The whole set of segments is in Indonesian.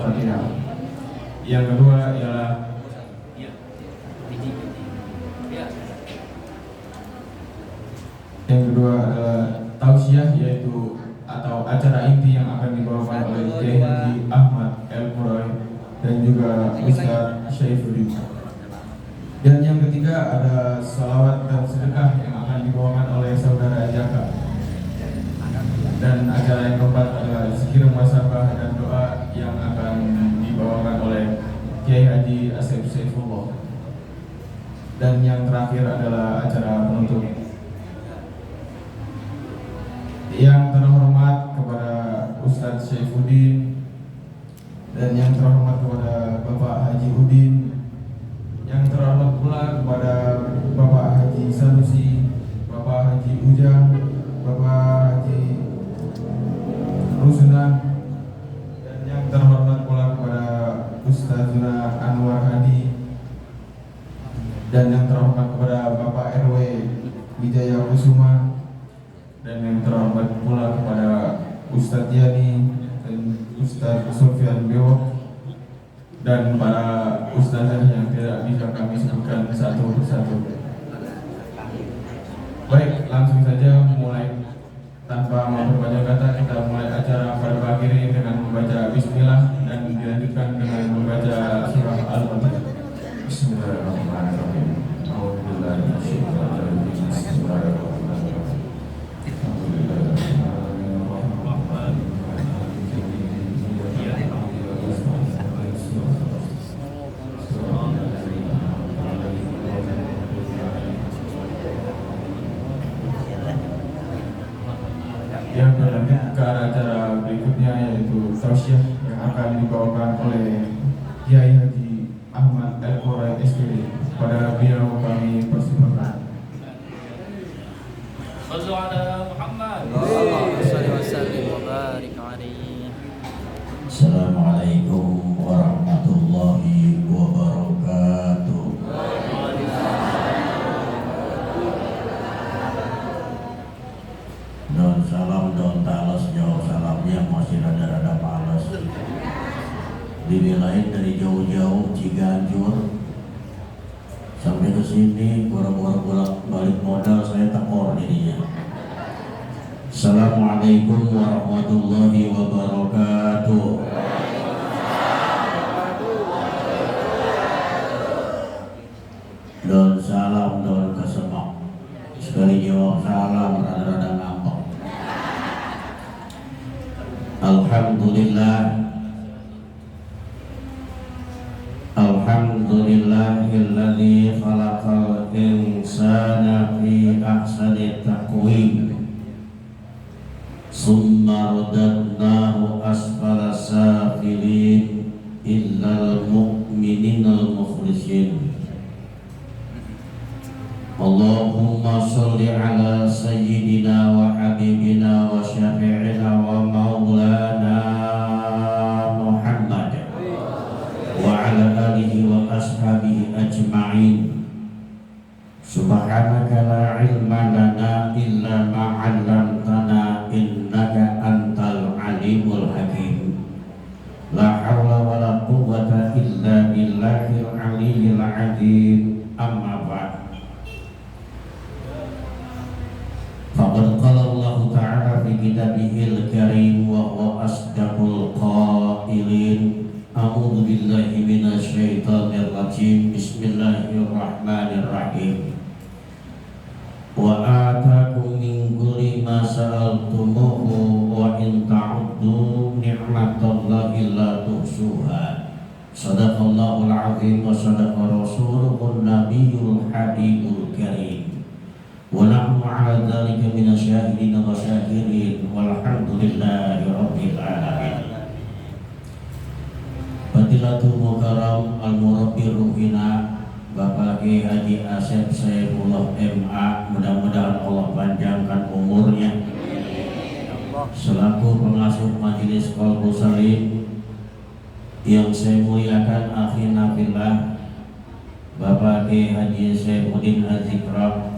Al-Fatihah. Yang kedua ialah adalah tausiah, yaitu atau acara inti yang akan dibawakan oleh Kiai Haji Ahmad El-Murai dan juga Ustaz Syaifuddin. Dan yang ketiga ada salawat dan sedekah yang akan dibawakan oleh Saudara Jaka. Dan acara yang keempat adalah zikir muhasabah dan doa yang akan dibawakan oleh Kiai Haji Asep Saifullah. Dan yang terakhir adalah acara penutup. Yang terhormat kepada Ustadz Syaifuddin dan yang terhormat kepada Bapak Haji Udin, yang terhormat pula kepada Bapak Haji Sanusi, Bapak Haji Ujang, Bapak Haji Rusna, dan yang terhormat pula kepada Ustazuna Anwar Hadi, dan yang terhormat kepada Bapak RW Wijaya Kusuma, dan yang terhormat pula kepada Ustadz Yani dan Ustadz Sofyan Bewok, dan para ustazah yang tidak bisa kami sebutkan satu persatu. Baik, langsung saja mulai tanpa memperpanjang kata, kita mulai acara pada pagi ini dengan membaca Bismillah dan dilanjutkan dengan membaca surah Al-Fatihah. Bismillahirrahmanirrahim. A'udzubillahi minasyaitonir rajim. Bismillahirrahmanirrahim. Yang berlanjut ke acara berikutnya, yaitu tausiah yang akan dibawakan oleh Kiai Haji Ahmad El-Murai SPD. Pada beliau kami persilakan. Sallu ala Muhammad. Allahumma shalli wa sallim wa barik alaihi. Assalamualaikum warahmatullahi wabarakatuh. Don salam don talas jauh salamnya masih rada-rada panas. Dibilangin dari jauh-jauh Ciganjur sampai ke sini boro-boro bolak-balik modal saya tekor jadinya. Assalamualaikum warahmatullahi wabarakatuh. Don salam don kesemak. Sekali jawab salam rada-rada ngambek. Alhamdulillah. Alhamdulillahilladzi khalaqal insana fi ahsani taqwim. Summa radadnahu asfala safilin illal mu'mininal mukhlisin. Allahumma sholli ala sayyidina wa habibina wa syafi'ina wa maulana Muhammad wa ala alihi wa ashabihi ajma'in. Subhanaka la ilma lana illa ma 'allamtana innaka antal alimul hakim. La haula wa la quwwata illa billahil aliyyil azim. Amma ba'd. Faqad qala Allah ta'ala fi kitabihil karim wa huwa asdaqul qailin. A'udzu billahi minasy syaithanir rajim. Bismillahirrahmanirrahim. Wa atakum min kulli ma sa'altumuhu wa in ta'uddu ni'matallahi la tuhsuha. Shadaqallahul azim wa shadaqa rasuluhun nabiyyul habibul karim. Wa nahnu 'ala dzalika minasyahidin wa syakirin walhamdulillahi rabbil alamin. Fadilatul Mukarram Al-Murabbi Ruhina Bapak Kiai Haji Asep Saifullah MA, mudah-mudahan Allah panjangkan umurnya selaku pengasuh Majelis Qalbus Salim. Yang saya muliakan akhina fillah Bapak Kiai Haji Saifuddin Azikra.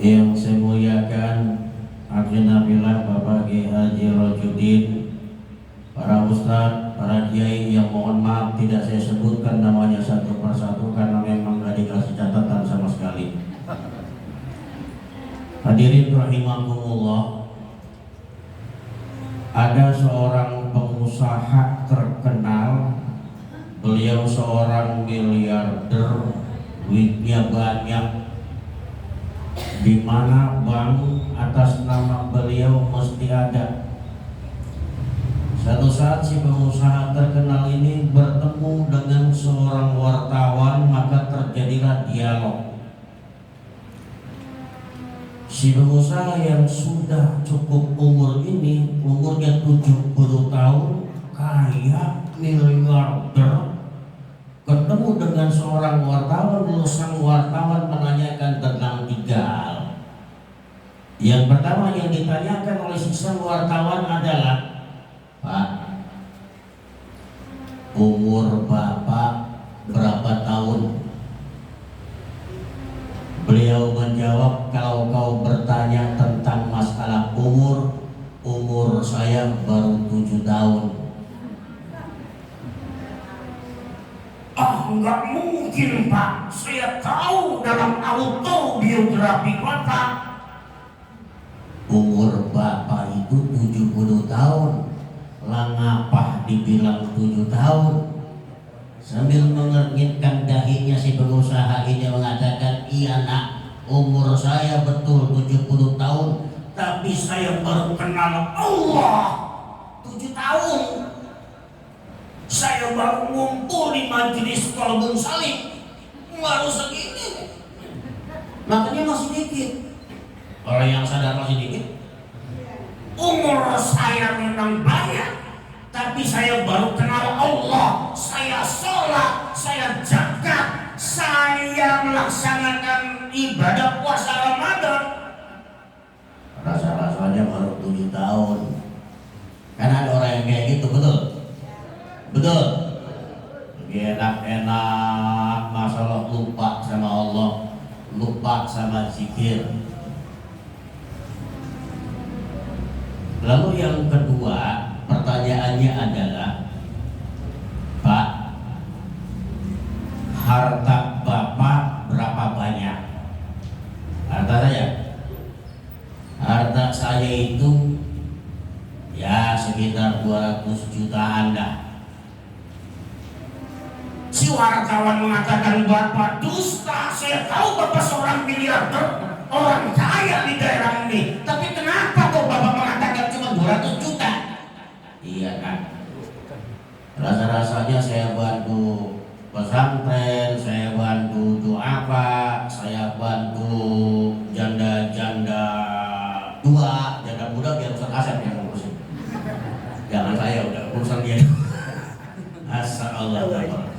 Yang saya muliakan akhina fillah Bapak Kiai Haji Rojuddin, para ustadz, para kiai yang mohon maaf tidak saya sebutkan namanya satu persatu karena memang gak dikasih catatan sama sekali. Hadirin rahimakumullah, ada seorang pengusaha terkenal, beliau seorang miliarder, duitnya banyak, di mana bank atas nama beliau mesti ada. Satu saat si pengusaha terkenal ini bertemu dengan seorang wartawan, maka terjadilah dialog. Si pengusaha yang sudah cukup umur ini, umurnya 70 tahun, kaya, miliarder, ketemu dengan seorang wartawan, lalu sang wartawan menanyakan tentang 3 hal. Yang pertama yang ditanyakan oleh sang wartawan adalah, Pak, umur Bapak berapa tahun? Beliau menjawab, kalau kau bertanya tentang masalah umur saya baru 7 tahun. Enggak mungkin Pak, saya tahu dalam autobiografi Bapak umur Bapak itu 70 tahun. Lah ngapa dibilang 7 tahun? Sambil mengernyitkan dahinya si pengusaha ini mengatakan, iya nak, umur saya betul 70 tahun, tapi saya baru kenal Allah 7 tahun. Saya baru ngumpul di majelis Qalbun Salim baru segini, makanya masih dikit. Orang yang sadar masih dikit. Umur saya memang banyak, tapi saya baru kenal Allah. Saya sholat, saya zakat, saya melaksanakan ibadah puasa Ramadan. Rasa-rasanya baru 7 tahun. Karena ada orang yang kayak gitu, betul? Betul? Lebih enak-enak masalah lupa sama Allah, lupa sama zikir. Lalu yang kedua, pertanyaannya adalah, Pak, harta Bapak berapa banyak? Harta saya? Harta saya itu ya sekitar 200 jutaan dah. Si wartawan mengatakan, Bapak dusta, saya tahu Bapak seorang miliarder, orang kaya di daerah ini, tapi kenapa kok Bapak mengatakan cuma 200 juta? Iya kan, rasa-rasanya saya bantu pesantren, saya bantu duafa, saya bantu janda-janda tua, janda muda biar Ustaz Asep yang ngurusin. Jangan saya, udah urusan dia. Assalamualaikum.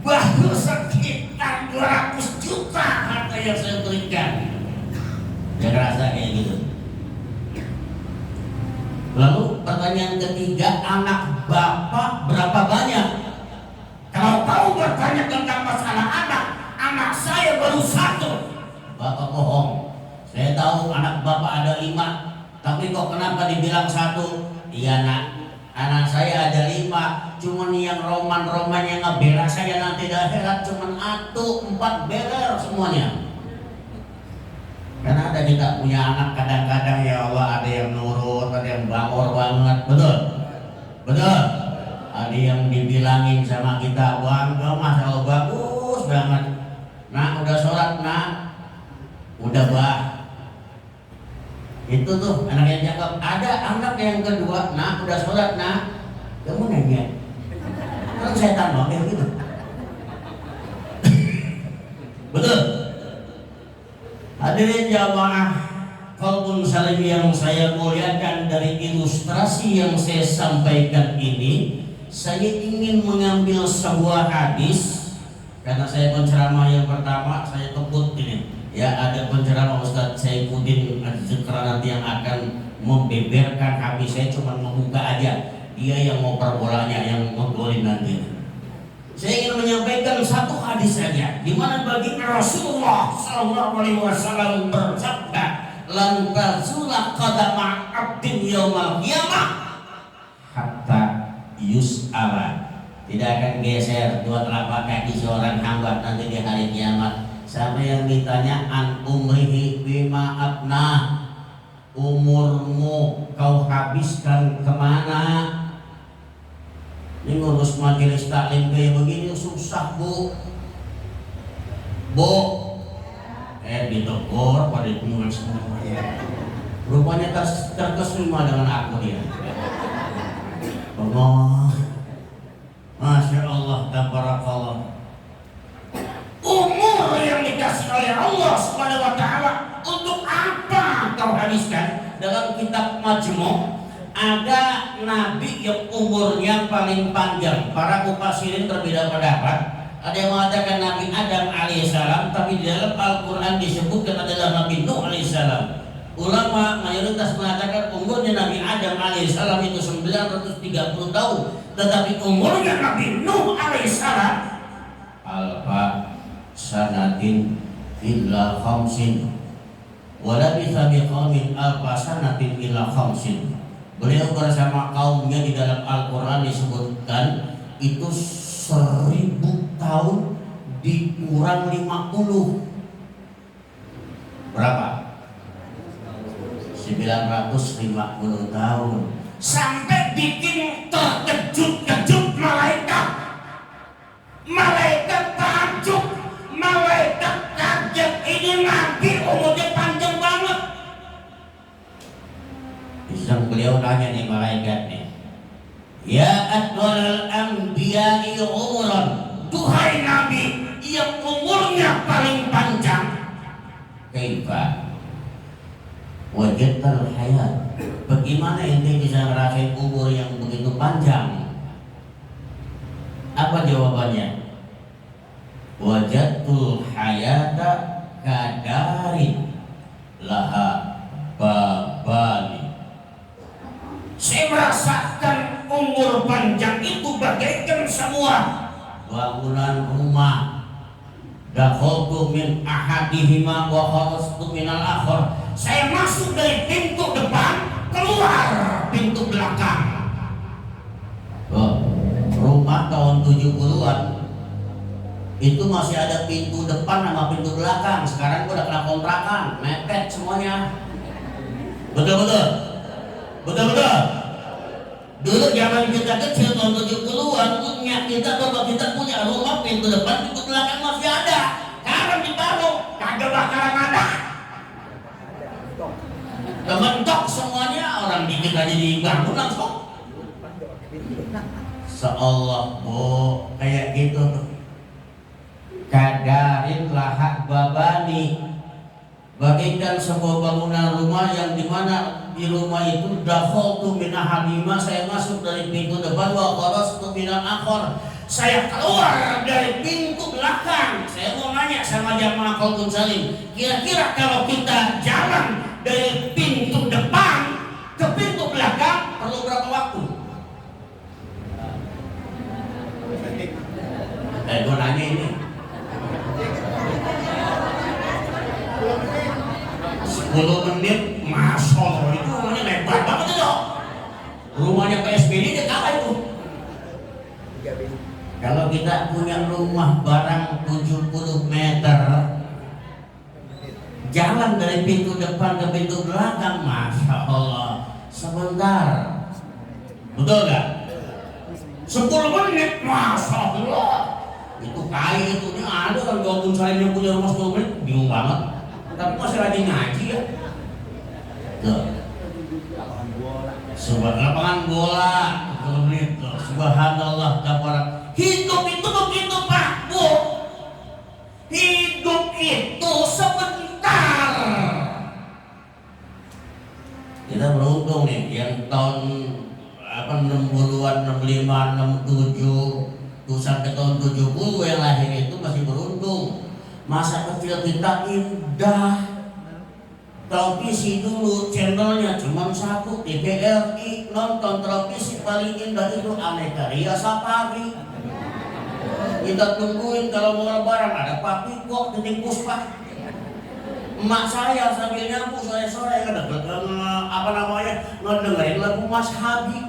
Baru sekitar 200 juta harta yang saya berikan. Dia rasa kayak gitu. Lalu pertanyaan ketiga, anak Bapak berapa banyak? Kalau tahu bertanya tentang masalah anak saya baru 1. Bapak bohong. Saya tahu anak Bapak ada 5, tapi kok kenapa dibilang 1? Iya nak, anak saya ada 5, cuman yang roman-roman yang ngebela saya nanti di akhirat cuman 4 beler semuanya. Karena ada kita punya anak kadang-kadang ya Allah, ada yang nurut, ada yang bangor banget, betul? Betul? Ada yang dibilangin sama kita, bangga Masya Allah bagus banget. Nah udah sholat nak, udah bah. Itu tuh anak yang cakep. Ada anak yang kedua, nah udah sholat nah, kamu nanya, kan saya tambah kayak gitu. Betul? Hadirin jamaah Qalbun Salim yang saya muliakan, dari ilustrasi yang saya sampaikan ini, saya ingin mengambil sebuah hadis. Karena saya penceramah yang pertama, saya tebut ini. Ya, ada penceramah Ustadz Saifuddin Az-Zikra nanti yang akan membeberkan habis, saya cuma membuka aja. Dia yang mau perbolanya, yang menggolin nanti. Saya ingin menyampaikan satu hadis saja, di mana baginda Rasulullah SAW bersabda, "Lan tazula qadama 'abdin yaumal qiyamah hatta yus'ala. Tidak akan geser dua telapak kaki seorang hamba nanti di hari kiamat sampai yang ditanya an umrihi bima abna, umurmu kau habiskan kemana? Ini ngurus majelis taklim kayak begini susah bu. Ditegur pada itu semua. Rupanya terkesima dengan aku dia. Allah, Masya Allah, tabarakallah. Umur yang dikasih oleh Allah Subhanahu wa Ta'ala untuk apa kau habiskan? Dalam kitab Majmu' ada nabi yang umurnya paling panjang. Para mufassirin berbeda pendapat. Ada yang mengatakan Nabi Adam alaihissalam, tapi di dalam Al-Quran disebutkan adalah Nabi Nuh alaihissalam. Ulama mayoritas mengatakan umurnya Nabi Adam alaihissalam itu 930 tahun, tetapi umurnya Nabi Nuh alaihissalam alfa sanatin illa khamsin wala bisa biqaumin alfa sanatin illa khamsin. Beliau bersama kaumnya di dalam Al-Quran disebutkan itu 1000 tahun dikurang 50 berapa? 950 tahun. Sampai bikin terkejut-kejut malaikat. Malaikat takjub, malaikat kaget, ini nabi umurnya panjang banget. Iseng beliau tanya nih malaikat nih, ya atwalal anbiya'i umuran, duhai nabi yang umurnya paling panjang, kaifa wajadtal hayat, bagaimana ente bisa ngerasain umur yang begitu panjang? Apa jawabannya? Wajadtul hayata kadarin laha babani. Saya merasakan umur panjang itu bagaikan semua bangunan rumah. Dakhaltu min ahadihima wa kharastu minal akhar. Saya masuk dari pintu depan, keluar pintu belakang. Rumah tahun 70-an itu masih ada pintu depan sama pintu belakang. Sekarang udah kena kontrakan, mepet semuanya. Betul-betul. Betul-betul. Dulu zaman kita kecil tahun 70-an punya kita, bapak kita punya rumah pintu depan, pintu belakang masih ada. Sekarang ditaruh, kagak bakalan ada. Kementok semuanya, orang dikit aja dibangun langsung. Seolah bu, kayak gitu tuh. Kadarin lahak babani, bagaikan sebuah bangunan rumah yang dimana di rumah itu dakhaltu min ahadihima, saya masuk dari pintu depan, wa kharastu minal akhar, saya keluar dari pintu belakang. Saya mau nanya sama jamaah Qalbun Salim, kira-kira kalau kita jalan dari pintu depan ke pintu belakang perlu berapa waktu? Gue nanya ini 10 menit, Masya Allah, itu rumahnya lebar banget itu. Rumahnya PSBD dia kalah itu. Kalau kita punya rumah barang 70 meter, jalan dari pintu depan ke pintu belakang, Masya Allah, sebentar. Betul gak? 10 menit, Masya Allah. Itu kaya itu, ini ada kan Qalbun Salim yang punya rumah 10 menit, bingung banget. Tapi masih rajin ngaji ya. Tuh. Lapangan bola, subhanallah, kafarat. Hidup itu begitu Pak Bu. Hidup itu sebentar. Kita beruntung nih, yang tahun 60-an, 65, 67 tuh sampai tahun 70 yang lahir itu masih beruntung. Masa kecil kita indah. Televisi dulu channelnya cuma satu, TVRI, nonton televisi paling indah itu Aneka Ria Safari. Kita tungguin kalau mau lebaran ada Pak Piko, Titik Puspa. Emak saya sambil nyapu sore-sore ngedengerin lagu Mas Habib.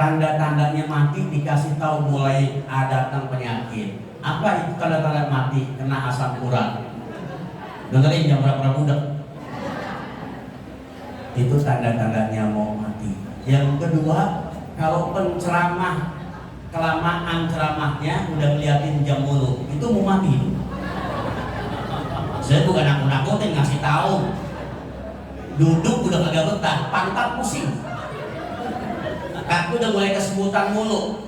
tanda-tandanya mati dikasih tahu mulai ada datang penyakit. Apa itu tanda-tanda mati? Kena asam urat. Dengerin jam berapa budak? Itu tanda-tandanya mau mati. Yang kedua, kalau penceramah kelamaan ceramahnya udah ngeliatin jam mulu, itu mau mati. Saya bukan nakut-nakutin, ngasih tahu. Duduk udah kagak betah, pantat pusing. Kaki udah mulai kesemutan mulu.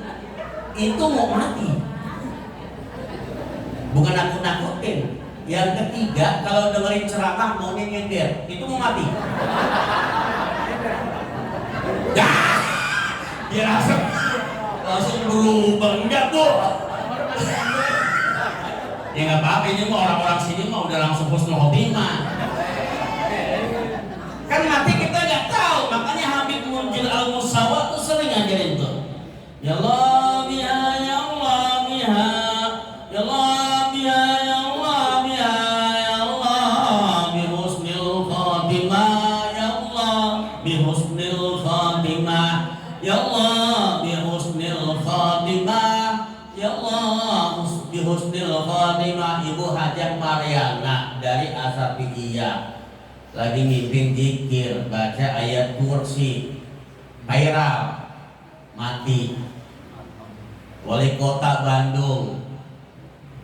Itu mau mati. Bukan nakut-nakutin. Yang ketiga, kalau dengerin ceramah mau nyindir, itu mau mati. Ya, dia langsung berubah, enggak bu. Ya nggak apa-apa, ini mah orang-orang sini mah udah langsung husnul khotimah. Kan mati kita nggak tahu, makanya Habib Munjil Al-Musawa tuh sering ngajarin tuh. Ya Allah biha, ya Allah biha, ya Allah biha, ya Allah biha, ya Allah bi husnil khotimah, ya Allah bi husnil khotimah, ya Allah bi husnil khotimah, ya Allah bi husnil khotimah. Ibu Hajah Mariana dari Asatiyah lagi mimpin zikir, baca ayat kursi, viral, mati. Wali kota Bandung,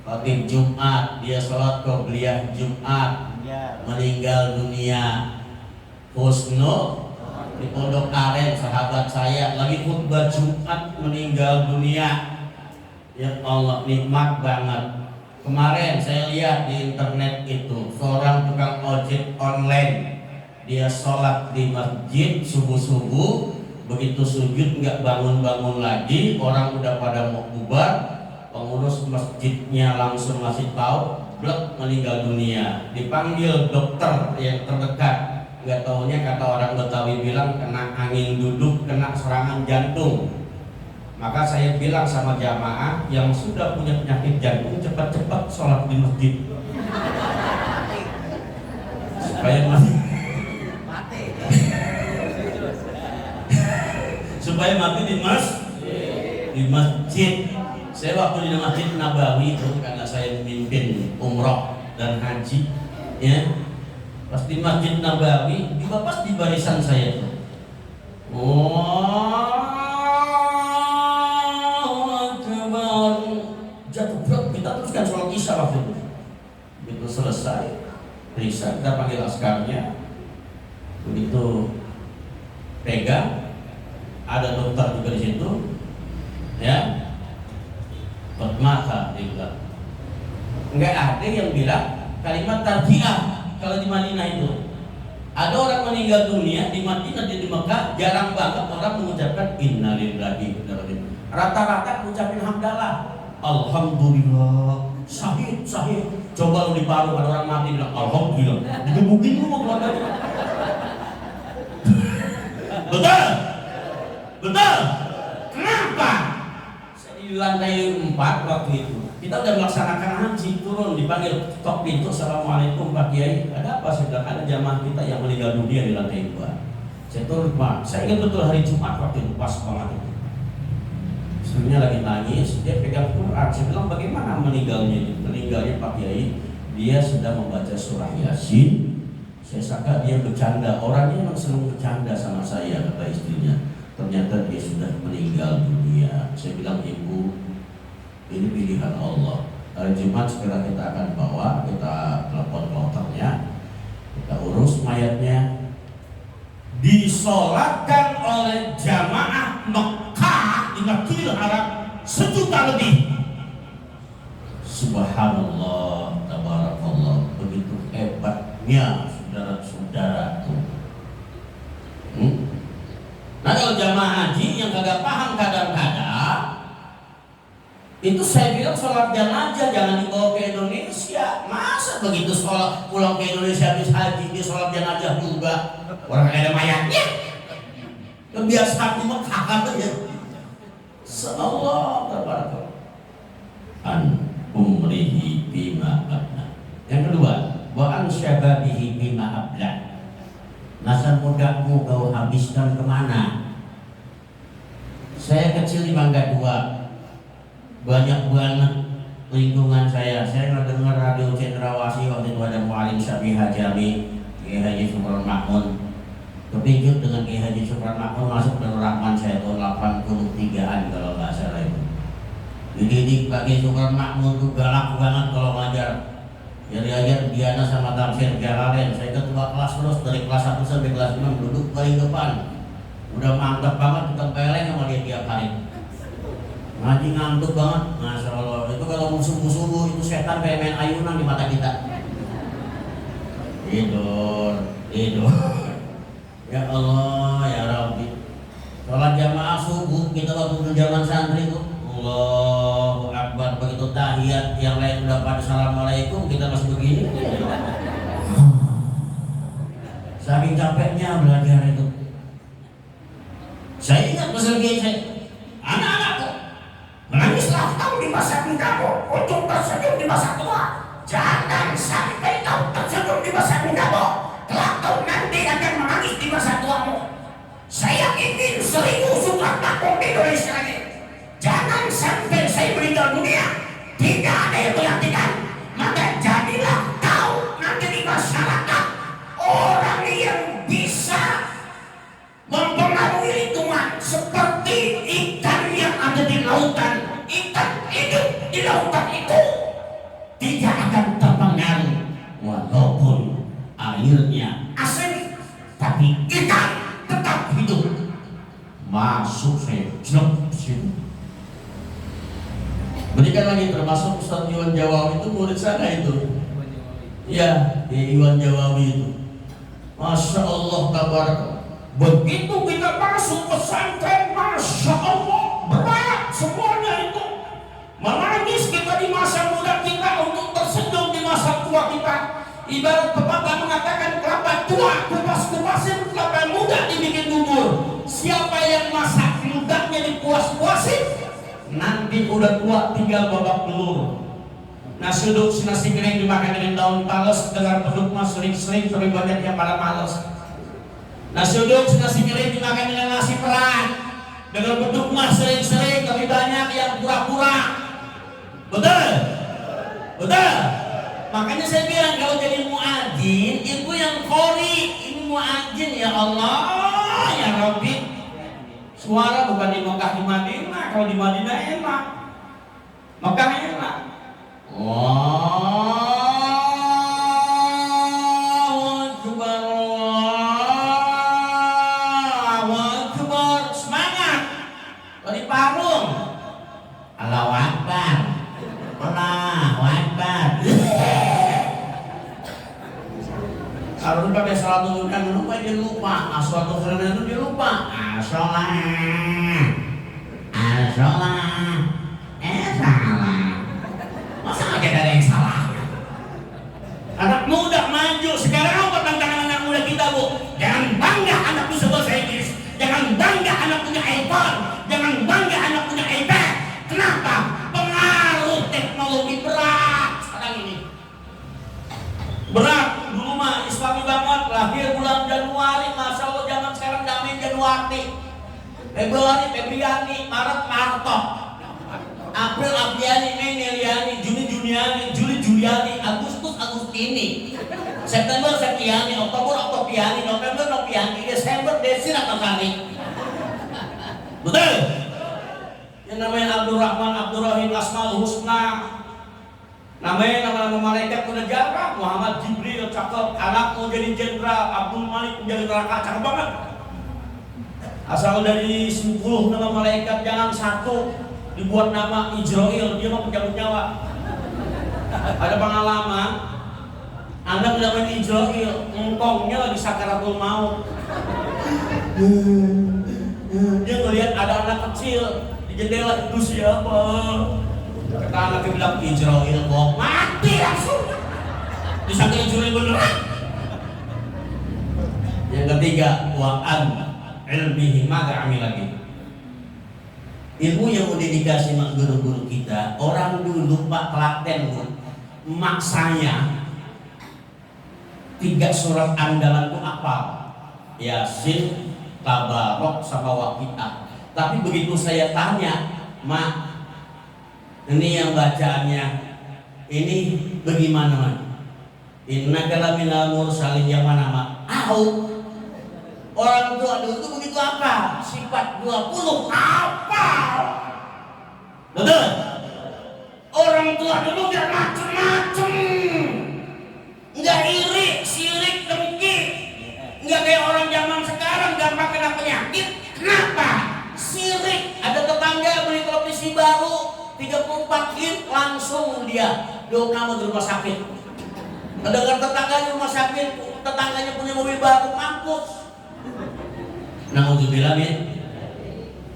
khatib Jumat, dia sholat qobliyah Jumat, meninggal dunia. Husnul di Pondok Aren, sahabat saya, lagi khutbah Jumat meninggal dunia. Ya Allah, nikmat banget. Kemarin saya lihat di internet itu seorang tukang ojek online, dia sholat di masjid subuh-subuh, begitu sujud nggak bangun-bangun lagi, orang udah pada mau bubar, pengurus masjidnya langsung ngasih tahu, blek, meninggal dunia. Dipanggil dokter yang terdekat, nggak taunya kata orang Betawi bilang kena angin duduk, kena serangan jantung. Maka saya bilang sama jamaah yang sudah punya penyakit jantung, cepat-cepat sholat di masjid supaya mati. Supaya mati di masjid. Saya waktu di Masjid Nabawi itu karena saya memimpin umroh dan haji, ya, pas di Masjid Nabawi, tiba pas di barisan saya tuh, jatuh berat, kita teruskan sholat isya waktu itu. Begitu selesai isya, kita panggil askarnya, begitu pegang, ada dokter juga di situ, ya, mata dia bilang. Enggak ada yang bilang kalimat tarjiah kalau di Madinah itu. Ada orang meninggal dunia di Madinah, di Mekah jarang banget orang mengucapkan innalillahi wa inna ilaihi raji'un. Rata-rata mengucapin hamdalah. Alhamdulillah, sahih. Coba lu di Palu ada orang mati bilang alhamdulillah, digebukin lu mau keluarga. Betul. Kenapa? Saya di lantai 4 waktu itu. Kita udah melaksanakan haji, turun dipanggil tok pintu, assalamualaikum Pak Kiai. Ada apa? Saya bilang ada jamaah kita yang meninggal dunia di lantai 2. Saya turun, Pak. Saya ingat betul hari Jumat waktu itu, pas banget itu. Istrinya lagi nangis, dia pegang Quran. Saya bilang bagaimana meninggalnya? Meninggalnya Pak Kiai, dia sedang membaca surah Yasin. Saya sangka dia bercanda, orangnya memang senang bercanda sama saya, kata istrinya. Ternyata dia sudah meninggal dunia. Saya bilang, ibu, ini pilihan Allah. Hari Jumat segera kita akan bawa, kita telepon dokternya, kita urus mayatnya, disolatkan oleh jamaah Mekah di Masjidil Haram 1 juta lebih. Subhanallah, tabarakallah, begitu hebatnya saudara-saudaraku. Nah kalau jamaah haji yang kagak paham kadang-kadang, itu saya bilang sholat jenazah jangan dibawa ke Indonesia. Masa begitu sholat pulang ke Indonesia habis haji dia sholat jenazah juga? Orang ada mayatnya. Kebiasaan di Mekah katanya. Sallallahu tabarakallah. An umrihi bima abna. Yang kedua, wa an syababihi bima abla. Masa mudamu kau habiskan kemana? kecil di Mangga 2 banyak banget lingkungan saya ngedengar radio Cendrawasih waktu itu ada Mualim Syafi'i Hajami, Kiai Haji Syukron Makmun. Kepikir dengan Kiai Haji Syukron Makmun masuk Darul Rahman saya tahun 83-an kalau nggak salah itu. Dididik Pak Kiai Syukron Makmun tuh galak banget kalau ngajar. Jadi ajar Diana sama Tafsir Jalalain. Saya ketua kelas terus dari kelas 1 sampai kelas 6 duduk paling depan. Udah mantap banget tukang peleng sama dia tiap hari. Ngaji ngantuk banget, Masya Allah. Itu kalau musuh-musuh itu setan kayak main ayunan di mata kita. Tidur. Ya Allah, ya Rabbi. Sholat jamaah subuh kita waktu zaman santri itu, Allahu Akbar, begitu tahiyat yang lain udah pada assalamualaikum kita masih begini. Saking capeknya belajar itu. Saya ingat pesan kiai saya, anak-anakku, menangislah kamu di masa mudamu untuk tersenyum di masa tua. Jangan sampai kau tersenyum di masa mudamu, kelak kau nanti akan menangis di masa tuamu. Saya ingin 1000 surat takut di Indonesia ini. Jangan sampai saya meninggal dunia tidak ada yang menggantikan. Maka jadilah kau nanti di masyarakat orang yang bisa mempengaruhi lingkungan seperti ikan yang ada di lautan. Ikan hidup di lautan itu tidak akan terpengaruh walaupun airnya asin, tapi ikan tetap hidup. Masuk saya jelek situ. Berikan lagi termasuk Ustaz Iwan Jawawi itu murid sana itu. Iya, Iwan Jawawi itu. Masya Allah tabarak. Begitu kita masuk pesantren, Masya Allah, berat semuanya itu. Menangis kita di masa muda kita untuk tersenyum di masa tua kita. Ibarat pepatah mengatakan kelapa tua kupas-kupasin, kelapa muda dibikin bubur. Siapa yang masa mudanya dipuas-puasin, nanti udah tua tinggal babak belur. Nasi uduk nasi kering dimakan dengan daun tales, dengan penduk mas sering-sering tapi banyak yang pada males. Nasi uduk nasi kering dimakan dengan nasi perah, dengan penduk mas sering-sering tapi banyak yang pura-pura. Betul? Betul? Makanya saya bilang kalau jadi muadzin itu yang qori, ini muadzin ya Allah ya Rabbi. Suara bukan di Mekah di Madinah, kalau di Madinah enak, Mekah enak. Allahu Akbar, Allahu Akbar, semangat. Dari parung, Allahu Akbar, Allahu Akbar. Kalau pakai salat kan lupa dia lupa, aswatu khairan itu dia lupa. Salah. Masa nggak ada yang salah? Anak muda maju sekarang apa tantangan anak muda kita, Bu? Jangan bangga anak bisa bahasa Inggris, jangan bangga anak punya iPhone, jangan bangga anak punya iPad. Kenapa? Pengaruh teknologi berat sekarang ini. Berat. Dulu mah Islami banget, lahir bulan Januari, Masya Allah, zaman sekarang damai Januari, Februari, Maret Marto, April Apriani, Mei Neliani, Juni Juniani, Juli Juliani, Agustus Agustini, September Septiani, Oktober Oktopiani, November Nopiani, Desember Desi Ratnasari. Betul? Yang namanya Abdurrahman, Abdurrahim, Asmaul Husna, namanya nama-nama malaikat udah jarang. Muhammad Jibril cakep, anak mau jadi jenderal, Abdul Malik menjadi neraka, cakep banget. Asal dari 10 nama malaikat jangan satu dibuat nama Ijrail, dia mau pencabut nyawa. Ada pengalaman, anak namanya Ijrail, engkongnya lagi sakaratul maut. Dia ngelihat ada anak kecil di jendela, itu siapa? Kata anaknya bilang Ijrail, kok mati langsung. Disangka Ijrail beneran. Yang ketiga, wa'an ilmihi maka amil lagi. Ilmu yang udah dikasih mak guru-guru kita. Orang dulu Pak Klaten, mak saya 3 surat andalan itu apa? Yasin, Tabarok, sama Waqiah. Tapi begitu saya tanya, Mak, ini yang bacaannya ini bagaimana, Mak? Innaka laminal mursalin, yang mana, Mak? Orang tua dulu itu begitu apa? Sifat 20 apa? Betul? Orang tua dulu gak macem-macem, nggak iri, sirik, dengki, nggak kayak orang zaman sekarang gampang kena penyakit. Kenapa? Sirik. Ada tetangga beli televisi baru 34 inch, langsung dia dok kamu di rumah sakit. Dengar tetangganya rumah sakit, tetangganya punya mobil baru, mampus. Naudzubillah min.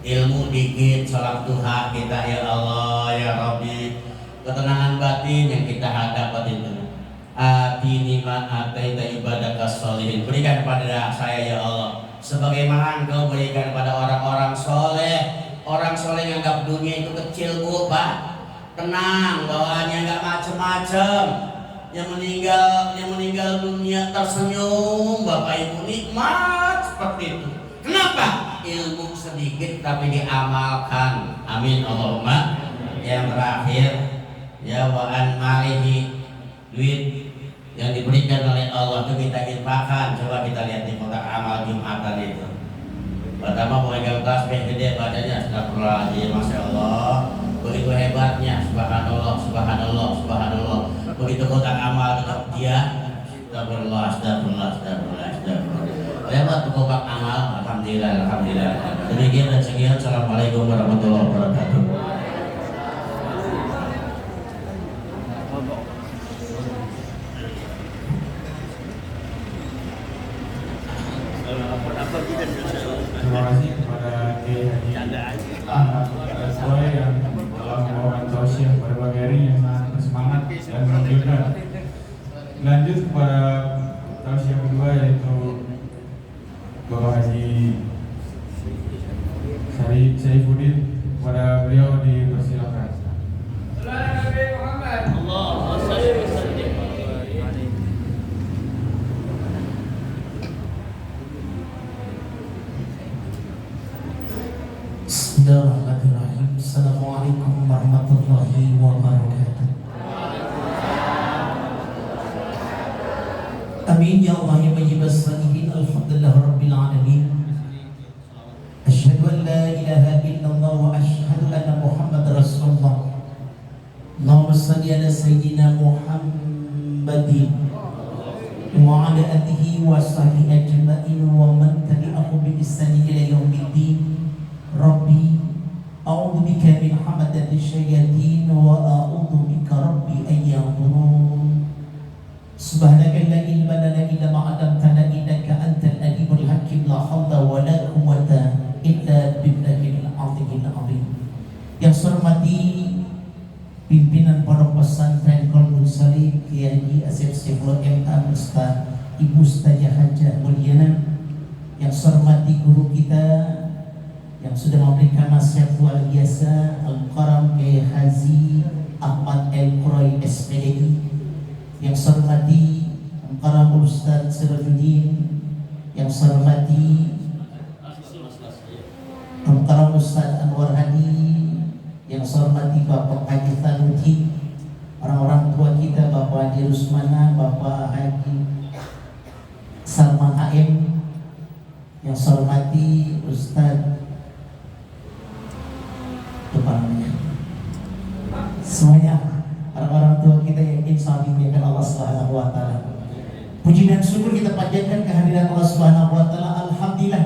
Ilmu dikit, salam Tuhan kita ya Allah ya Rabbi. Ketenangan batin yang kita dapatin itu. Atini ma ataita ibadaka sholihin. Berikan kepada saya ya Allah sebagaimana Engkau berikan kepada orang-orang soleh. Orang soleh yang anggap dunia itu kecil, Bu, Pak. Tenang, bawaannya nggak macem-macem. Yang meninggal dunia tersenyum, Bapak Ibu, nikmat seperti itu. Kenapa? Ilmu sedikit tapi diamalkan. Amin Allahumma. Yang terakhir, ya wa'an malihi, duit yang diberikan oleh Allah itu kita infakkan. Coba kita lihat di kotak amal Jumatan itu. Pertama pemegang tasbih gede, badannya astagfirullahaladzim, Masya Allah. Begitu hebatnya, subhanallah, subhanallah, subhanallah. Begitu kotak amal tetap dia astagfirullah, astagfirullah, astagfirullah, astagfirullah. Hebat kotak amal, alhamdulillah, alhamdulillah. Demikian dan sekian, assalamualaikum warahmatullahi wabarakatuh. Terima kasih kepada Kiai Haji Ahmad Al-Soe yang telah membawakan tausiah pada pagi hari yang sangat bersemangat dan menunjukkan. Lanjut kepada tausiah kedua yaitu Bapak Haji Saifuddin. Kepada beliau dipersilakan. Bismillahirrahmanirrahim. Assalamualaikum warahmatullahi wabarakatuh. Amin ya Allah ya majibas salihin. Alhamdulillah rabbil alamin. Asyhadu an la ilaha illallah wa asyhadu anna Muhammad Rasulullah. Allahumma salli ala sayyidina Muhammadin wa ala alihi wa sahbihi ajma'in wa man tabi'ahum bi ihsan ila yaumiddin. Rabbi a'udzu bika min hamadati syayatin wa a'udzu bika rabbi an yahdurun. Subhanaka la ilma lana illa ma 'allamtana innaka antal alimul hakim. La haula wa la quwwata illa billahil azimil azim. Yang saya hormati pimpinan pondok pesantren Qalbun Salim Kiai Haji Asep Seful MA Ustaz Ibu Ustazah Hajah Mulyana. Yang saya hormati guru kita yang sudah memberikan nasihat luar biasa, Al-Karam Kiai Haji Ahmad El-Quroi SPDI. Yang saya hormati Al-Karam Ustaz Sirajuddin. Yang saya hormati Al-Karam Ustaz Anwar Hadi. Yang saya hormati Bapak Haji Tanuddin, orang-orang tua kita, Bapak Haji Rusmana, Bapak Haji Salman AM. Yang saya hormati Ustaz semuanya orang-orang tua kita yang insya Allah dimuliakan Allah Subhanahu wa taala. Puji dan syukur kita panjatkan kehadiran Allah Subhanahu wa taala. Alhamdulillah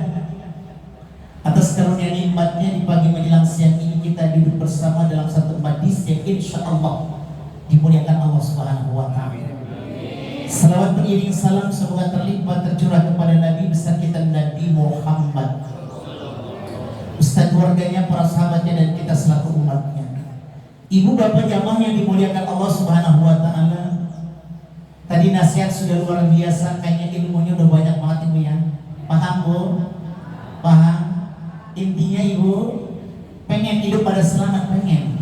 atas karunia nikmatnya di pagi menjelang siang ini kita duduk bersama dalam satu majlis yang insya Allah dimuliakan Allah Subhanahu wa taala. Salawat beriring salam semoga terlimpah tercurah kepada Nabi besar kita Nabi Muhammad, Ustaz keluarganya, para sahabatnya dan kita selaku umatnya. Ibu bapak jamaah yang dimuliakan Allah Subhanahu wa taala. Tadi nasihat sudah luar biasa, kayaknya ilmunya udah banyak banget Ibu ya. Paham Bu? Paham? Intinya Ibu pengen hidup pada selamat, pengen.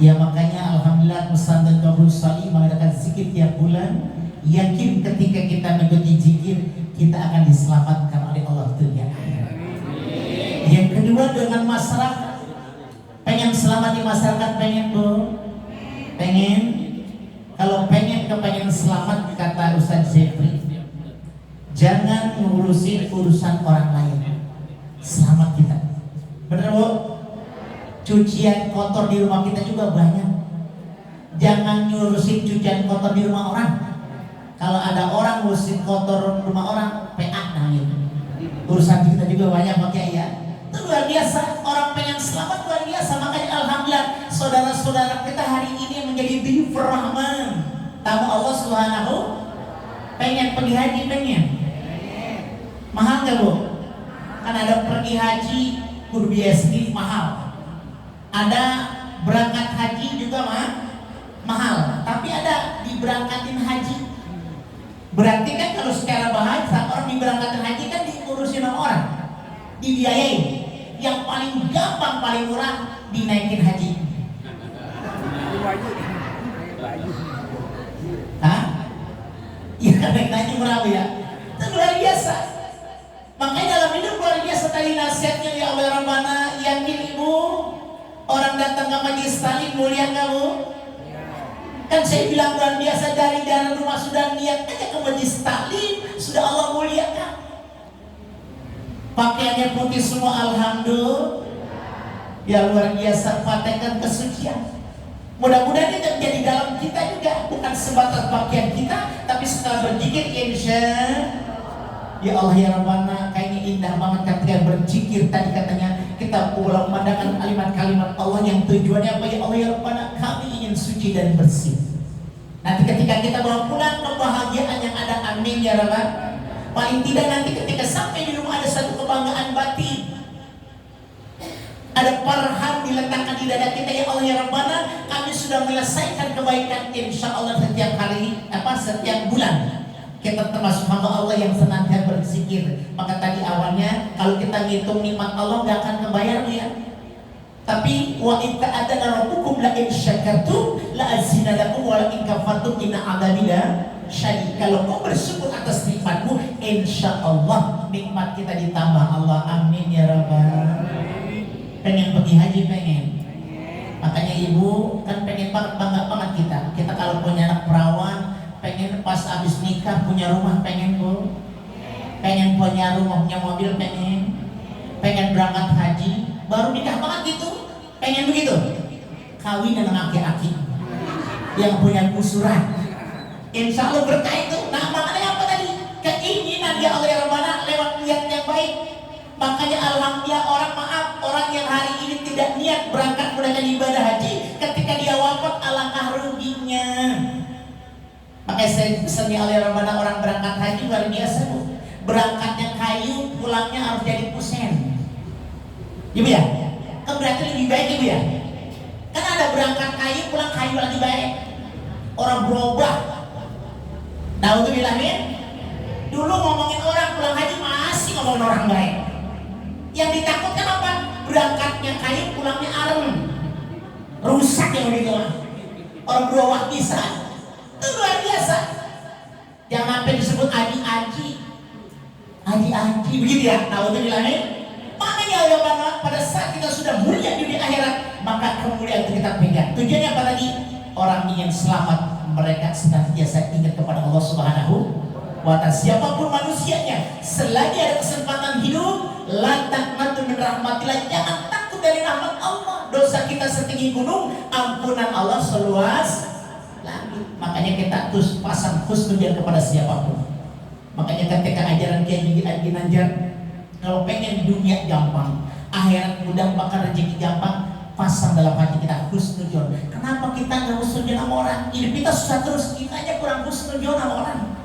Ya makanya alhamdulillah pesantren Qalbun Salim mengadakan zikir tiap bulan. Yakin ketika kita mengikuti zikir kita akan diselamatkan oleh Allah dunia. Yang kedua dengan masyarakat. Pengen selamat di masyarakat, pengen Bu? Pengen? Kalau kepengen selamat, kata Ustaz Jeffrey, jangan ngurusin urusan orang lain. Selamat kita. Bener Bu? Cucian kotor di rumah kita juga banyak. Jangan ngurusin cucian kotor di rumah orang. Kalau ada orang ngurusin kotor rumah orang, PA gitu. Urusan kita juga banyak pakai ya. Itu luar biasa, orang pengen selamat luar biasa. Makanya alhamdulillah saudara-saudara kita hari ini menjadi dhifur rahman, tamu Allah Subhanahu. Pengen pergi haji, pengen. Mahal gak Bu? Kan ada pergi haji kudu biaya sendiri, mahal. Ada berangkat haji juga mahal. Tapi ada diberangkatin haji. Berarti kan kalau secara bahasa orang diberangkatin haji kan diurusin sama orang, dibiayai. Yang paling gampang, paling murah, dinaikin haji. Hah? Iya kan naik haji murah ya. Itu luar biasa. Makanya dalam hidup luar biasa tadi nasihatnya ya Allah Rabbana, yakin ibu orang datang ke majelis taklim mulia kamu. Kan saya bilang luar biasa, dari dalam rumah sudah niat aja ke majelis taklim, sudah Allah muliakan. Pakaiannya putih semua, alhamdulillah. Ya luar biasa, praktekkan kesucian. Mudah-mudahan itu menjadi dalam kita juga, bukan sebatas pakaian kita, tapi setelah berzikir insya ya Allah ya Rabbana, kayaknya indah banget ketika berzikir tadi katanya kita pulang memandangkan kalimat-kalimat Allah yang tujuannya apa ya Allah ya Rabbana, kami ingin suci dan bersih. Nanti ketika kita bawa pulang kebahagiaan yang ada, amin ya Rabbana. Paling tidak nanti ketika sampai di rumah ada satu kebanggaan batin, ada farhan diletakkan di dada kita, ya Allah ya Rabbana, kami sudah menyelesaikan kebaikan insya Allah setiap hari, setiap bulan. Kita termasuk hamba Allah yang senantiasa berzikir. Maka tadi awalnya kalau kita ngitung nikmat Allah nggak akan kebayar ya. Tapi wa in ta'adana rabbukum la in syakartum la azinadakum wa la in kafartum inna adzabi syadid. Kalau kau bersyukur atas nikmatmu, insya Allah nikmat kita ditambah Allah. Amin ya Rabbal. Pengen pergi haji, pengen. Makanya ibu kan pengen bangga banget kita kalau punya anak perawan, pengen pas abis nikah punya rumah, pengen Bu. Pengen punya rumah, punya mobil, pengen berangkat haji, baru nikah banget gitu, pengen begitu. Kawin dengan aki-aki yang punya kusuran, insya Allah berkah itu. Nah makanya apa tadi? Keinginan ya Allah ya Rabbana lewat niat yang baik. Makanya alhamdulillah orang yang hari ini tidak niat berangkat menunaikan ibadah haji, ketika dia wafat alangkah ruginya. Makanya saya pesan ya Allah ya Rabbana, orang berangkat haji luar biasa Bu. Berangkatnya kayu, pulangnya harus jadi kusen. Ibu ya? Kan berarti lebih baik Ibu ya? Kan ada berangkat kayu, pulang kayu lagi baik. Orang berubah. Naudzubillahin. Dulu ngomongin orang pulang haji masih ngomongin orang baik. Yang ditakutkan apa? Berangkatnya kayu, pulangnya arem. Rusak yang begitu. Orang berubah bisa. Itu luar biasa. Jangan sampai disebut aji-aji begitu ya. Naudzubillahin. Makanya ya Bapak, pada saat kita sudah mulia di dunia akhirat, maka kemuliaan itu kita pegang. Tujuannya apa tadi? Orang ingin selamat, mereka senantiasa ingat kepada Allah Subhanahu wa ta'ala. Siapapun manusianya, selagi ada kesempatan hidup, la taqnatu min rahmatillah, jangan takut dari rahmat Allah. Dosa kita setinggi gunung, ampunan Allah seluas langit. Makanya kita terus pasang husnudzon kepada siapapun. Makanya ketika ajaran Kiai Haji Nanjar, kalau pengen dunia gampang, akhirat mudah, bakal rezeki gampang, pasang dalam hati kita husnudzon. Kenapa kita nggak husnudzon sama orang? Hidup kita susah terus, kita aja kurang husnudzon sama orang.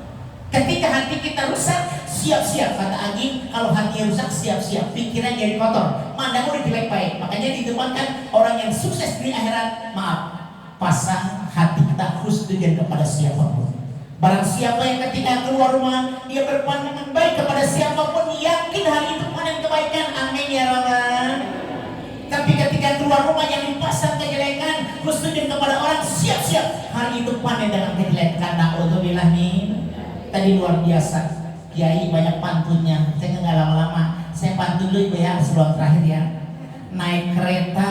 Ketika hati kita rusak, siap-siap kata Agim, kalau hati rusak siap-siap, pikiran jadi kotor, mandang udah jelek baik. Makanya ditemukan orang yang sukses di akhirat, maaf, pasang hati kita husnudzon kepada siapapun. Barang siapa yang ketika keluar rumah dia berpandangan baik kepada siapapun, yakin hari itu panen kebaikan, amin ya Rabbal. Tapi ketika keluar rumah yang dipasang kejelekan, husnudzon kepada orang, siap-siap hari itu panen dengan kejelekan. Naudzubillah nih. Tadi luar biasa, Kiai banyak pantunnya, saya nggak lama-lama. Saya pantun dulu ya sebelum terakhir ya. Naik kereta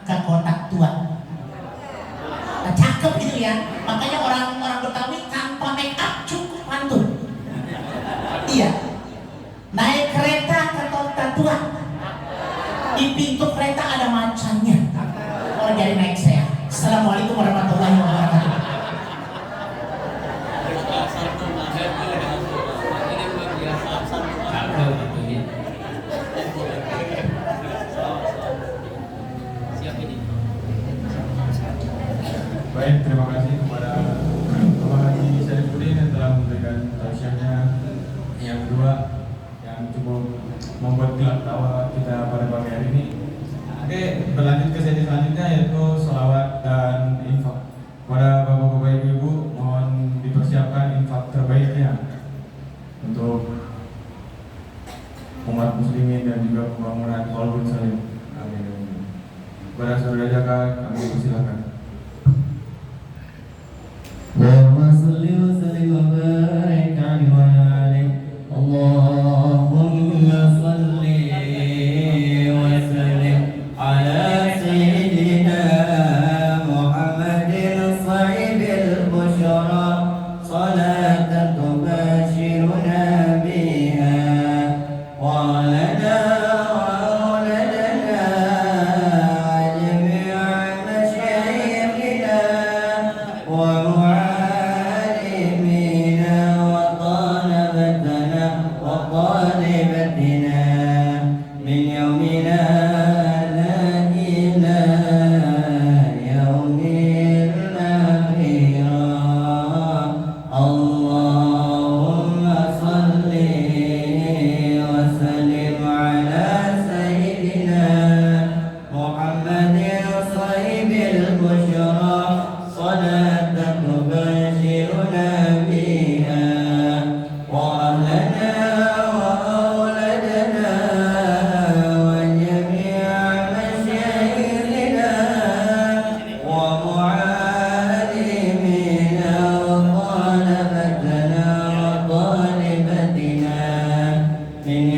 ke kotak tua. Nah, cakep gitu ya. Makanya orang-orang Betawi tanpa make up cukup pantun. Iya. Naik kereta ke kotak tua. Di pintu kereta ada macannya. Kalau jadi naik saya. Assalamualaikum warahmatullahi wabarakatuh. Baik, terima kasih kepada Bapak Haji Syarifuddin yang telah memberikan tausiahnya. Yang kedua, yang cukup membuat gelak tawa kita pada pagi hari ini. Oke, berlanjut ke sesi selanjutnya yaitu sholawat dan infak. Kepada bapak-bapak ibu-ibu, mohon dipersiapkan infak terbaiknya untuk umat muslimin dan juga pembangunan Qalbun Salim. Amin. Kepada saudara Jaka, kami persilakan. Allahumma salli wa sallim wa barik alaihi wa alihi. Allahumma salli wa sallim ala sayyidina Muhammadin sahibil busyara salatan tubashiruna biha wa lana wa auladana wa jami'a masyayikhina wa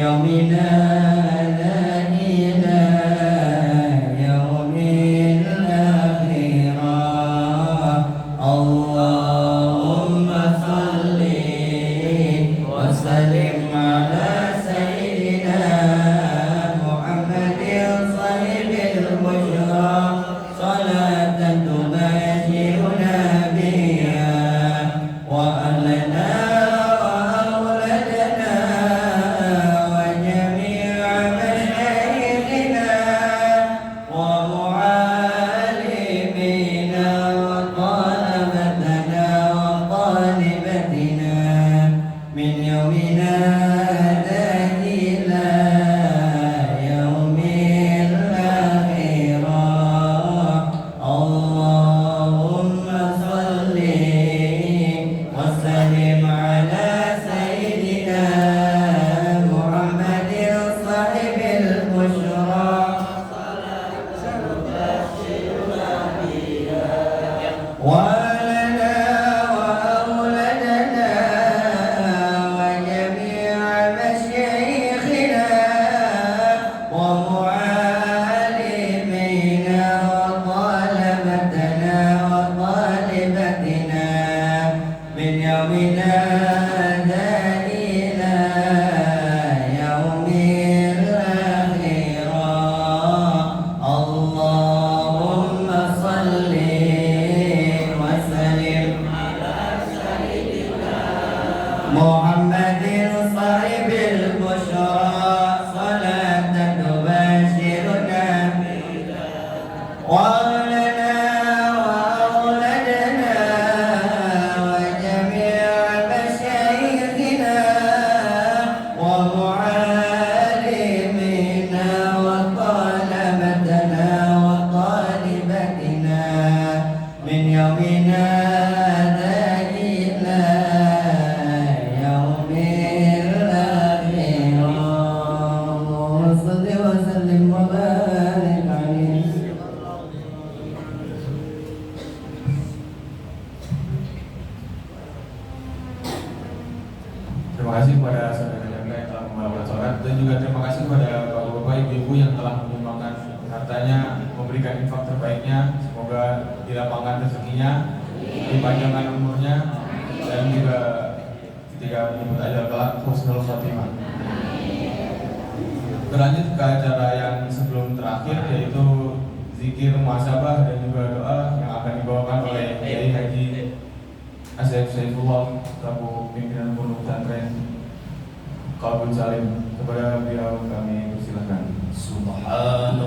يومنا إلى يوم الآخرة memberikan infak terbaiknya, semoga dilapangkan rezekinya, dipanjangkan umurnya, dan juga ketika menyebut ajal kelak husnul khotimah. Berlanjut ke acara yang sebelum terakhir, yaitu zikir muhasabah dan juga doa yang akan dibawakan oleh Kiai Haji Asy-Syaikh Saifullah selaku pimpinan Pondok Pesantren Qalbun Salim. Kepada beliau kami persilahkan. Subhanallah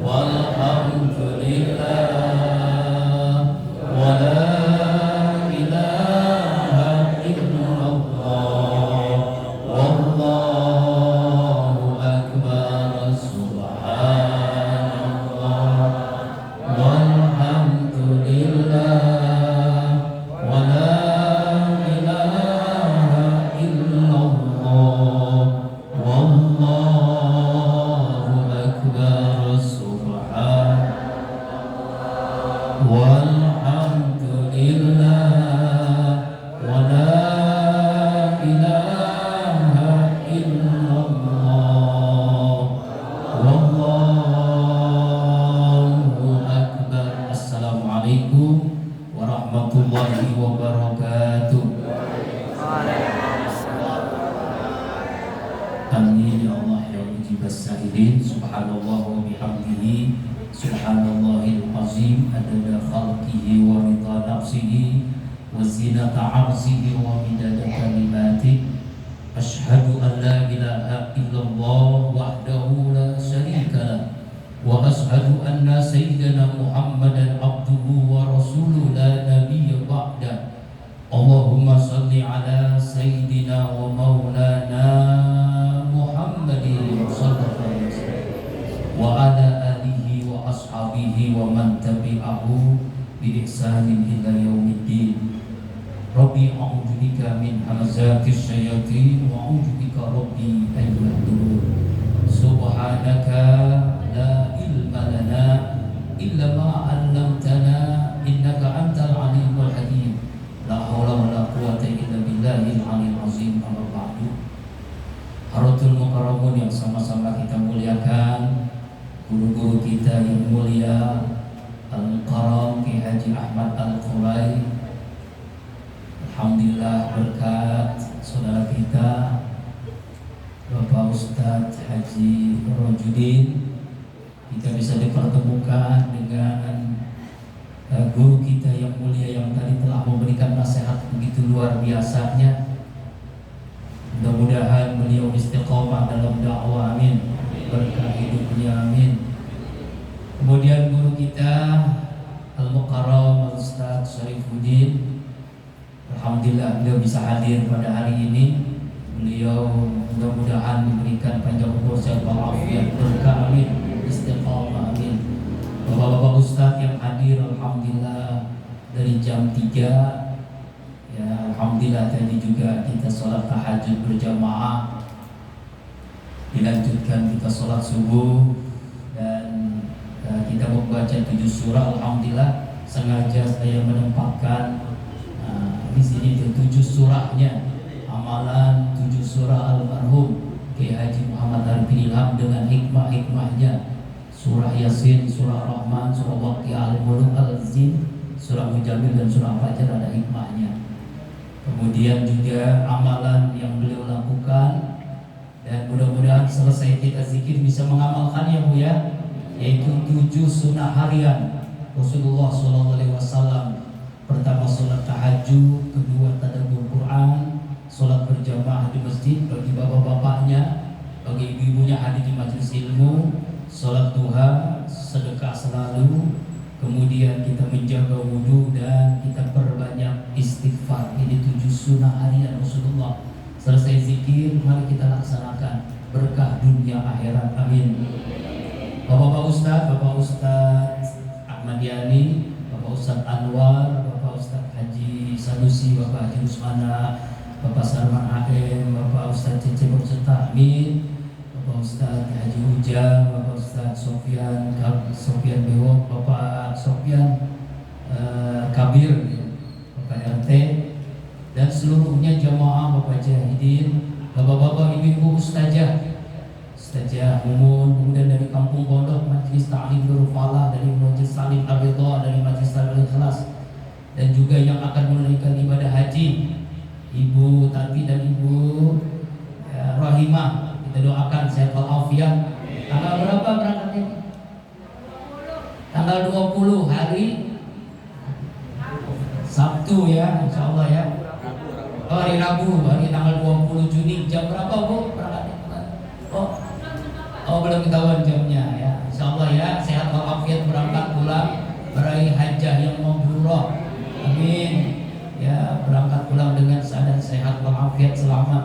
walhamdulillah wa la ilaha illallah wallahu akbar. Subhanallah walhamdulillah wa la ilaha illallah wallahu akbar. Subhanallah walhamdulillah wa la ilaha illallah wallahu akbar. Assalamualaikum warahmatullahi wabarakatuh. Amin ya Allah ya mujibas sa'ilin. Subhanallah wa bihamdihi subhanallahil azim adada khalqihi wa ridha nafsihi wa zinata arsihi wa midada kalimatih. Ashhadu an la ilaha illallah wahdahu la syarika lah wa ashhadu anna sayyidina Muhammadan abduhu wa rasuluhu la nabiyya ba'dah. Allahumma salli ala sayyidina wa maulana Muhammadin sallallahu alaihi wasallam wa ala alihi wa ashabihi wa man tabi'ahu bi ihsanin ila yaumiddin. Rabbi a'udzu bika min hamazatis syayatin wa a'udzu bika rabbi an yahdurun. Subhanaka la ilma lana illa ma 'allamtana innaka antal alimul hakim. La haula wa la quwwata illa billahil aliyil azim. Amma ba'du. Haratul mukarramun yang sama-sama kita muliakan, guru-guru kita yang mulia Al-Mukarram Ki Haji Ahmad Al-Qurai. Alhamdulillah berkat saudara kita Bapak Ustadz Haji Rojudin, kita bisa dipertemukan dengan guru kita yang mulia yang tadi telah memberikan nasihat begitu luar biasanya. Mudah-mudahan beliau istiqomah dalam dakwah, amin. Berkah hidupnya, amin. Kemudian guru kita Al-Mukarram Ustadz Syarifuddin, alhamdulillah beliau bisa hadir pada hari ini. Beliau mudah-mudahan diberikan panjang umur sehat walafiat, berkah, amin. Istiqomah, amin. Bapak-bapak Ustadz yang hadir, alhamdulillah dari jam 3 ya, alhamdulillah tadi juga kita sholat tahajud berjamaah, dilanjutkan kita sholat subuh, dan kita membaca 7 surah. Alhamdulillah sengaja saya menempatkan di sini 7 surahnya, amalan 7 surah almarhum Kiai Haji Muhammad Arifin Ilham dengan hikmah-hikmahnya. Surah Yasin, surah Rahman, surah Waqiah, Al-Mulk, Al-Zin, surah Mujamil, dan surah Fajar ada hikmahnya. Kemudian juga amalan yang beliau lakukan, dan mudah-mudahan selesai kita zikir bisa mengamalkan ya Bu ya, yaitu 7 sunnah harian Rasulullah SAW. Pertama sholat tahajud, kedua tadabbur Quran, sholat berjamaah di masjid bagi bapak-bapaknya, bagi ibu-ibunya hadir di majelis ilmu, sholat duha, sedekah selalu, kemudian kita menjaga wudhu dan kita perbanyak istighfar. Ini 7 sunnah harian Rasulullah. Selesai zikir, mari kita laksanakan, berkah dunia akhirat, amin. Bapak Ustadz Ahmad Yani, Bapak Ustadz Anwar, Bapak Ustadz Haji Sanusi, Bapak Haji Usmana, Bapak Sarman Aem, Bapak Ustadz Cecep Berserta, amin. Bapak Ustadz Haji Ujang, Bapak Ustadz Sofian Bewok, Bapak Sofian Kabir, Bapak RT, dan seluruhnya jamaah, Bapak Jahidin, Bapak-bapak, ibu-ibu ustazah saja Mumun, kemudian dari Kampung Pondok Majelis Ta'lim Nurul Falah, dari Majelis Ta'lim Ar-Ridha, dari Majelis Ta'lim Ikhlas, dan juga yang akan menunaikan ibadah haji Ibu Tati dan Ibu Rahimah, kita doakan sehat walafiat. Tanggal berapa berangkatnya? Tanggal 20 hari Sabtu ya, insya Allah ya. Oh, hari Rabu, hari tanggal 20 Juni. Jam berapa Bu berangkatnya? Oh belum ketahuan jamnya ya. Insya Allah ya, sehat walafiat berangkat pulang meraih hajjah yang mabrurah. Amin. Ya, berangkat pulang dengan keadaan sehat walafiat selamat.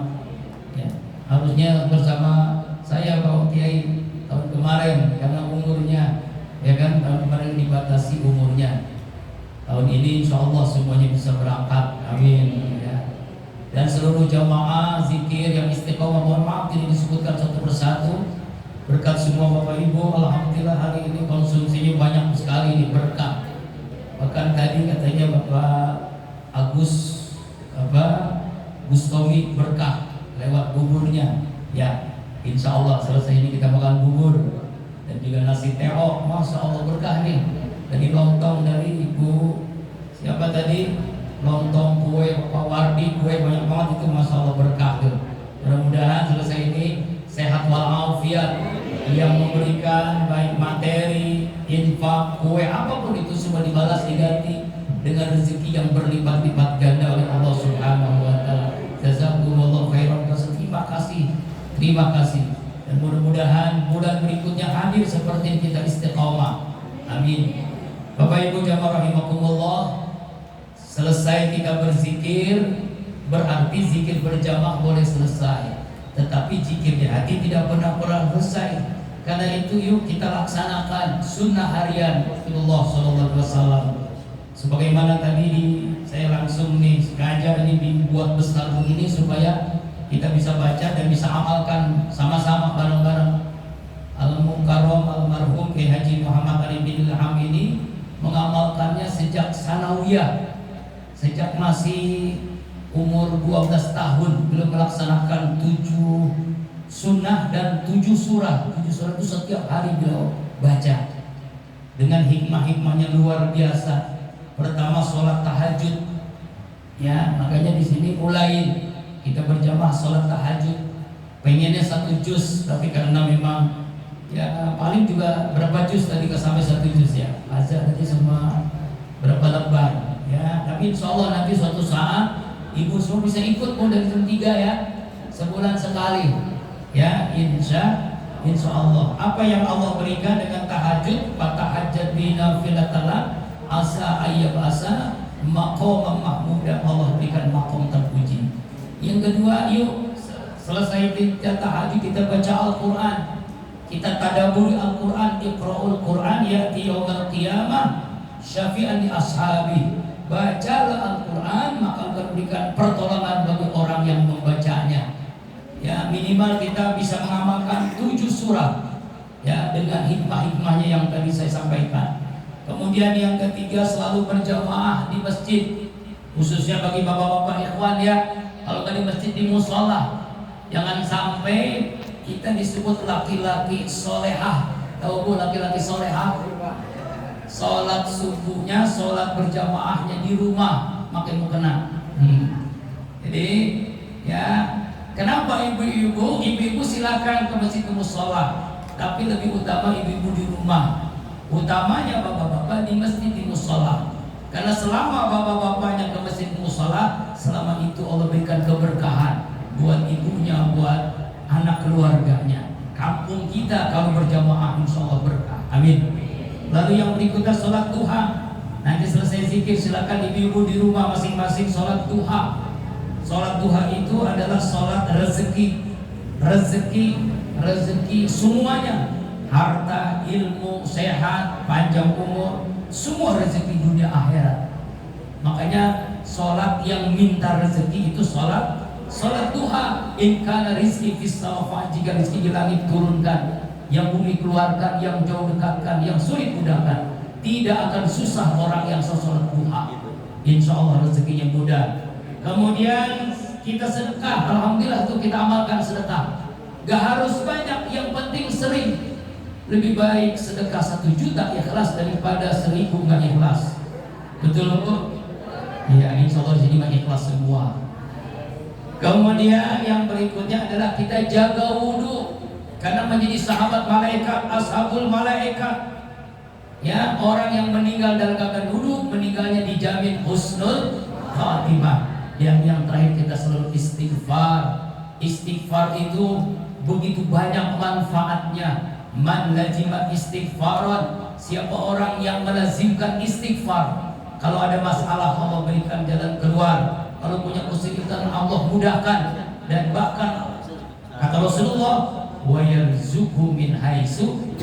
Ya, harusnya bersama saya Pak Kiai tahun kemarin karena umurnya ya kan, tahun kemarin dibatasi umurnya. Tahun ini insya Allah semuanya bisa berangkat. Amin ya. Dan seluruh jamaah zikir yang istiqomah, mohon maaf tidak disebutkan satu persatu. Berkat semua Bapak Ibu, alhamdulillah hari ini konsumsinya banyak sekali ini berkah. Bahkan tadi katanya Bapak Gustomi berkah lewat buburnya. Ya, insya Allah selesai ini kita makan bubur dan juga nasi teo. Masya Allah berkah nih. Dari lontong dari Ibu siapa tadi? Lontong, kue, Pak Wardi, kue banyak banget itu, masya Allah berkah tuh. Mudah-mudahan selesai ini sehat walafiat, yang memberikan baik materi, infak, kue, apapun itu semua dibalas diganti dengan rezeki yang berlipat-lipat ganda oleh Allah Subhanahu wa taala. Jazakumullah khairan. Terima kasih. Dan mudah-mudahan bulan berikutnya hadir seperti kita istiqomah. Amin. Bapak Ibu jamaah rahimakumullah, selesai kita berzikir, berarti zikir berjamaah boleh selesai. Tetapi zikir di hati tidak pernah selesai. Karena itu yuk kita laksanakan sunnah harian Rasulullah SAW. Sebagaimana tadi saya langsung nih sengaja ini dibuat besar begini supaya kita bisa baca dan bisa amalkan sama-sama bareng-bareng. Al-Mukarram Almarhum Kiai Haji Muhammad Ali bin Ilham ini mengamalkannya sejak sanawiyah, sejak masih umur 12 tahun, belum melaksanakan 7 sunnah dan 7 surah. 7 surah itu setiap hari beliau baca dengan hikmah-hikmahnya luar biasa. Pertama sholat tahajud, ya makanya di sini mulai kita berjamaah sholat tahajud. Pengennya 1 juz, tapi karena memang ya paling juga berapa juz tadi sampai 1 juz ya. Azan tadi semua berapa lembar ya. Tapi insya Allah nanti suatu saat ibu semua bisa ikut pun dari jam 3 ya, sebulan sekali ya, insya Allah. Apa yang Allah berikan dengan tahajud, fatahajjat bina filatala asa ayyab asa maqam mahmuda, Allah berikan maqam terpuji. Yang kedua, yuk selesai kita tahajud kita baca Al-Quran, kita tadabburi Al-Quran. Iqra'ul Quran ya'ti yaumal qiyamah syafi'an li ashabi. Bacalah Al-Quran maka akan berikan pertolongan bagi orang yang membacanya. Ya minimal kita bisa mengamalkan 7 surah ya dengan hikmah-hikmahnya yang tadi saya sampaikan. Kemudian yang ketiga, selalu berjamaah di masjid, khususnya bagi bapak-bapak ikhwan ya. Kalau di masjid di musola, jangan sampai kita disebut laki-laki solehah. Tahu Bu laki-laki solehah? Sholat subuhnya, sholat berjamaahnya di rumah makin mukena. Jadi ya kenapa ibu-ibu silakan ke masjid ke musola, tapi lebih utama ibu-ibu di rumah. Utamanya bapak-bapak di masjid di musola. Karena selama bapak-bapaknya ke masjid musola, selama itu Allah berikan keberkahan buat ibunya, buat anak keluarganya. Kampung kita kalau berjamaah insya Allah berkah. Amin. Lalu yang berikutnya sholat duha. Nanti selesai zikir silakan ibu-ibu di rumah masing-masing sholat duha. Sholat duha itu adalah sholat rezeki, rezeki semuanya, harta, ilmu, sehat, panjang umur, semua rezeki dunia akhirat. Makanya sholat yang minta rezeki itu sholat duha. In kana rizki fis sama, jika rezeki di langit turunkan, yang bumi keluarkan, yang jauh dekatkan, yang sulit mudahkan. Tidak akan susah orang yang sholat duha. Insya Allah rezekinya mudah. Kemudian kita sedekah, alhamdulillah tuh kita amalkan sedekah. Gak harus banyak, yang penting sering. Lebih baik sedekah 1 juta ikhlas daripada 1000 nggak ikhlas. Betul Bu? Ya, insya Allah jadi ikhlas semua. Kemudian yang berikutnya adalah kita jaga wudhu, karena menjadi sahabat malaikat, ashabul malaikat. Ya, orang yang meninggal dalam keadaan wudhu, meninggalnya dijamin husnul khatimah. Yang terakhir kita selalu istighfar. Istighfar itu begitu banyak manfaatnya. Man lazima istighfaran, siapa orang yang melazimkan istighfar, kalau ada masalah Allah berikan jalan keluar, kalau punya kesulitan Allah mudahkan, dan bahkan kata Rasulullah, wa yarzuqhu min haitsu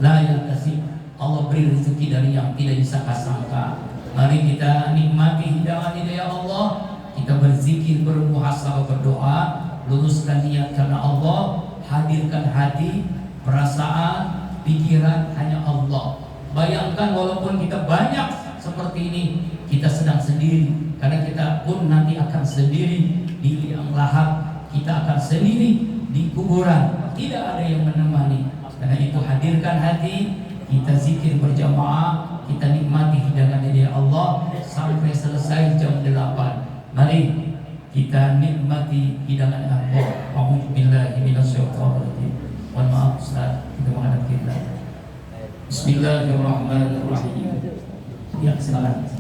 la yahtasib, Allah beri rezeki dari yang tidak disangka-sangka. Mari kita nikmati hidangan hidayah Allah, kita berzikir, bermuhasabah, berdoa, luruskan niat karena Allah, hadirkan hati, perasaan, pikiran hanya Allah. Bayangkan walaupun kita banyak seperti ini, kita sedang sendiri, karena kita pun nanti akan sendiri di liang lahat, kita akan sendiri di kuburan, tidak ada yang menemani. Karena itu hadirkan hati, kita zikir berjamaah, kita nikmati hidangan dari Allah sampai selesai jam 8. Mari kita nikmati hidangan Allah. A'udzubillahi minasyaitonirrajim. Mohon maaf Ustaz, kita menghadap kiblat. Bismillahirrahmanirrahim. Ya, silakan.